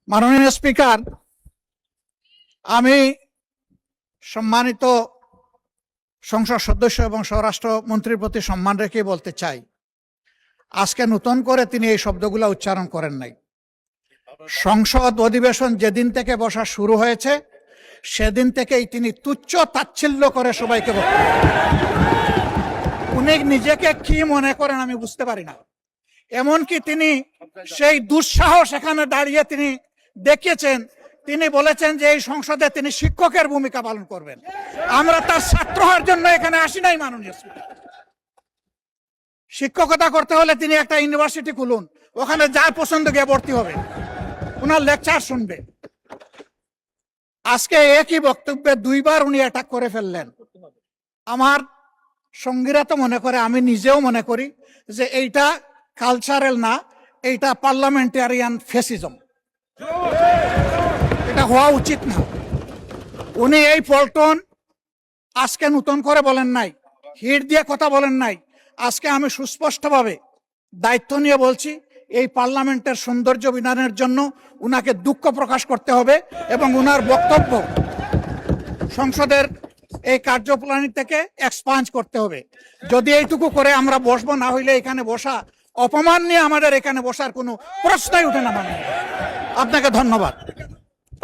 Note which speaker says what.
Speaker 1: মাননীয় স্পিকার, আমি সম্মানিত সংসদ সদস্য এবং স্বরাষ্ট্র মন্ত্রীর প্রতি সম্মান রেখে বলতে চাই, আজকে নতুন করে তিনি এই শব্দগুলো উচ্চারণ করেন নাই। সংসদ অধিবেশন যেদিন থেকে বসা শুরু হয়েছে সেদিন থেকেই তিনি তুচ্ছ তাচ্ছিল্য করে সবাইকে বক্তব্য। উনি নিজেকে কি মনে করেন আমি বুঝতে পারি না। এমনকি তিনি সেই দুঃসাহস এখানে দাঁড়িয়ে তিনি দেখিয়েছেন, তিনি বলেছেন যে এই সংসদে তিনি শিক্ষকের ভূমিকা পালন করবেন। আমরা তার ছাত্র হওয়ার জন্য এখানে আসি নাই। মাননীয় স্পিকার, শিক্ষকতা করতে হলে তিনি একটা ইউনিভার্সিটি খুলুন, ওখানে যার পছন্দ গিয়ে ভর্তি হবে, ওনার লেকচার শুনবে। আজকে একই বক্তব্যে দুইবার উনি অ্যাটাক করে ফেললেন। আমার সঙ্গীরা তো মনে করে, আমি নিজেও মনে করি যে এইটা কালচারাল না, এইটা পার্লামেন্টারিয়ান ফ্যাসিজম। এটা হওয়া উচিত না। উনি এই পল্টন আজকে নতুন করে বলেন নাই, হিট দিয়ে কথা বলেন নাই। আজকে আমি সুস্পষ্টভাবে দায়িত্ব নিয়ে বলছি, এই পার্লামেন্টের সৌন্দর্য বিধানের জন্য উনাকে দুঃখ প্রকাশ করতে হবে এবং উনার বক্তব্য সংসদের এই কার্যপ্রণালী থেকে এক্সপাঞ্জ করতে হবে। যদি এইটুকু করে আমরা বসবো, না হইলে এখানে বসা অপমান নিয়ে আমাদের এখানে বসার কোনো প্রশ্নই উঠে না। আপনাকে ধন্যবাদ।